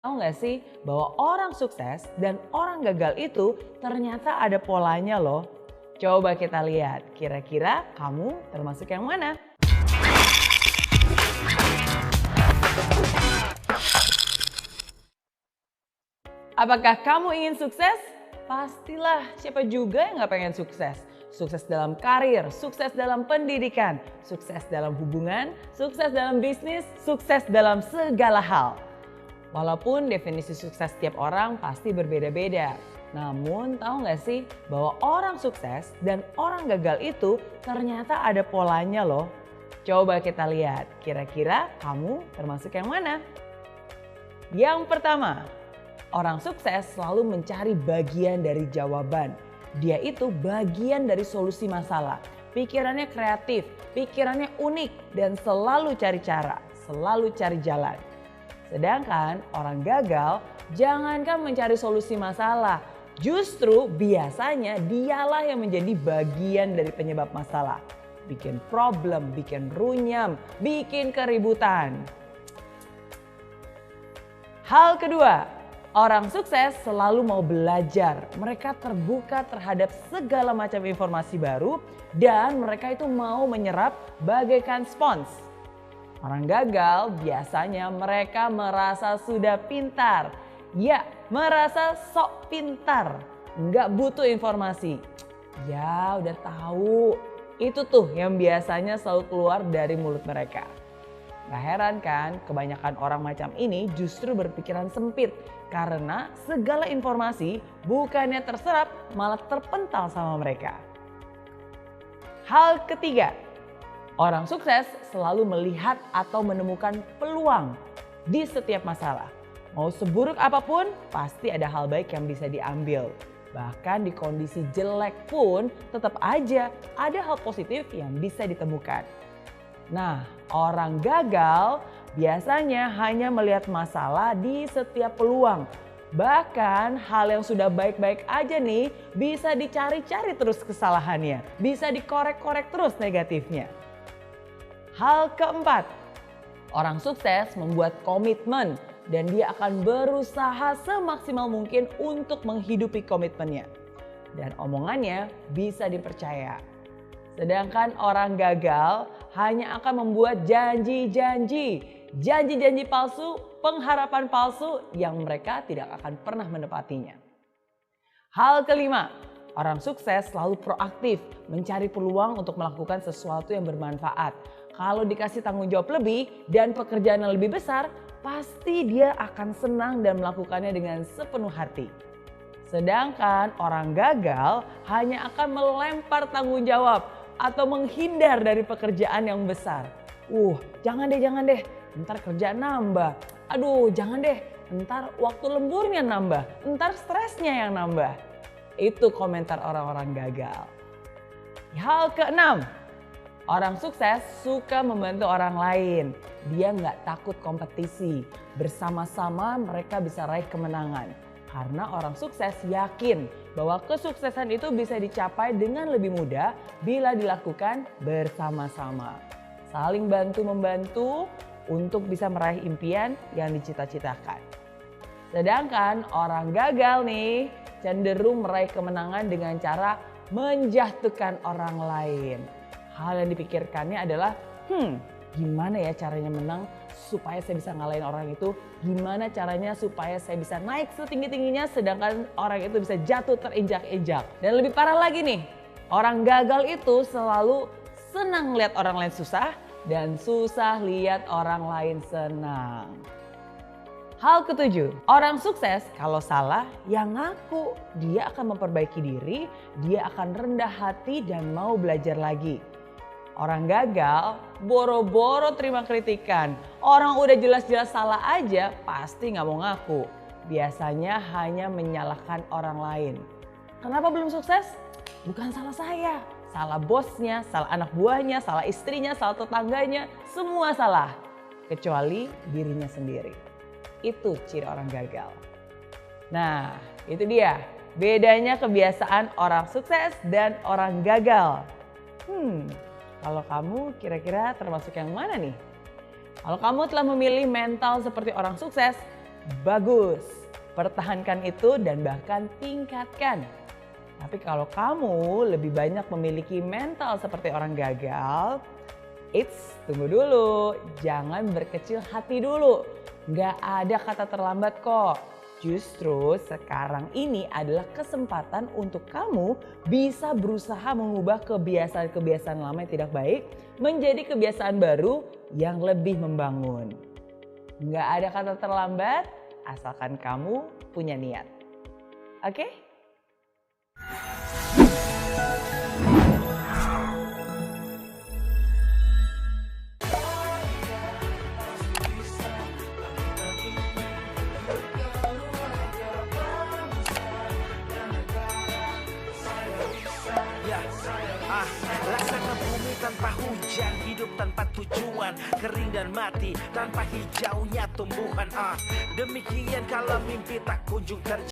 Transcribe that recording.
Tahu nggak sih bahwa orang sukses dan orang gagal itu ternyata ada polanya loh. Coba kita lihat, kira-kira kamu termasuk yang mana? Apakah kamu ingin sukses? Pastilah, siapa juga yang nggak pengen sukses? Sukses dalam karir, sukses dalam pendidikan, sukses dalam hubungan, sukses dalam bisnis, sukses dalam segala hal. Walaupun definisi sukses setiap orang pasti berbeda-beda. Namun tahu nggak sih bahwa orang sukses dan orang gagal itu ternyata ada polanya loh. Coba kita lihat, kira-kira kamu termasuk yang mana? Yang pertama, orang sukses selalu mencari bagian dari jawaban. Dia itu bagian dari solusi masalah. Pikirannya kreatif, pikirannya unik dan selalu cari cara, selalu cari jalan. Sedangkan orang gagal jangankan mencari solusi masalah, justru biasanya dialah yang menjadi bagian dari penyebab masalah. Bikin problem, bikin runyam, bikin keributan. Hal kedua, orang sukses selalu mau belajar. Mereka terbuka terhadap segala macam informasi baru dan mereka itu mau menyerap bagaikan spons. Orang gagal biasanya mereka merasa sudah pintar. Ya, merasa sok pintar. Nggak butuh informasi. Ya, udah tahu. Itu tuh yang biasanya selalu keluar dari mulut mereka. Gak heran kan, kebanyakan orang macam ini justru berpikiran sempit. Karena segala informasi bukannya terserap, malah terpental sama mereka. Hal ketiga, orang sukses selalu melihat atau menemukan peluang di setiap masalah. Mau seburuk apapun, pasti ada hal baik yang bisa diambil. Bahkan di kondisi jelek pun tetap aja ada hal positif yang bisa ditemukan. Nah, orang gagal biasanya hanya melihat masalah di setiap peluang. Bahkan hal yang sudah baik-baik aja nih bisa dicari-cari terus kesalahannya. Bisa dikorek-korek terus negatifnya. Hal keempat, orang sukses membuat komitmen dan dia akan berusaha semaksimal mungkin untuk menghidupi komitmennya. Dan omongannya bisa dipercaya. Sedangkan orang gagal hanya akan membuat janji-janji palsu, pengharapan palsu yang mereka tidak akan pernah menepatinya. Hal kelima, orang sukses selalu proaktif mencari peluang untuk melakukan sesuatu yang bermanfaat. Kalau dikasih tanggung jawab lebih dan pekerjaan yang lebih besar, pasti dia akan senang dan melakukannya dengan sepenuh hati. Sedangkan orang gagal hanya akan melempar tanggung jawab atau menghindar dari pekerjaan yang besar. Jangan deh, ntar kerjaan nambah. Aduh, jangan deh, ntar waktu lemburnya nambah, ntar stresnya yang nambah. Itu komentar orang-orang gagal. Hal keenam, orang sukses suka membantu orang lain. Dia nggak takut kompetisi. Bersama-sama mereka bisa raih kemenangan. Karena orang sukses yakin bahwa kesuksesan itu bisa dicapai dengan lebih mudah bila dilakukan bersama-sama. Saling bantu-membantu untuk bisa meraih impian yang dicita-citakan. Sedangkan orang gagal nih cenderung meraih kemenangan dengan cara menjatuhkan orang lain. Hal yang dipikirkannya adalah, gimana ya caranya menang supaya saya bisa ngalahin orang itu? Gimana caranya supaya saya bisa naik setinggi-tingginya sedangkan orang itu bisa jatuh terinjak-injak? Dan lebih parah lagi nih, orang gagal itu selalu senang lihat orang lain susah dan susah lihat orang lain senang. Hal ketujuh, orang sukses kalau salah ya ngaku. Dia akan memperbaiki diri, dia akan rendah hati dan mau belajar lagi. Orang gagal boro-boro terima kritikan. Orang udah jelas-jelas salah aja pasti nggak mau ngaku. Biasanya hanya menyalahkan orang lain. Kenapa belum sukses? Bukan salah saya. Salah bosnya, salah anak buahnya, salah istrinya, salah tetangganya. Semua salah. Kecuali dirinya sendiri. Itu ciri orang gagal. Nah, itu dia. Bedanya kebiasaan orang sukses dan orang gagal. Kalau kamu kira-kira termasuk yang mana nih? Kalau kamu telah memilih mental seperti orang sukses, bagus. Pertahankan itu dan bahkan tingkatkan. Tapi kalau kamu lebih banyak memiliki mental seperti orang gagal, tunggu dulu, jangan berkecil hati dulu. Nggak ada kata terlambat kok. Justru sekarang ini adalah kesempatan untuk kamu bisa berusaha mengubah kebiasaan-kebiasaan lama yang tidak baik menjadi kebiasaan baru yang lebih membangun. Nggak ada kata terlambat asalkan kamu punya niat. Oke? Laksana bumi tanpa hujan, hidup tanpa tujuan, kering dan mati tanpa hijaunya tumbuhan. Demikian kalau mimpi tak kunjung terjadi.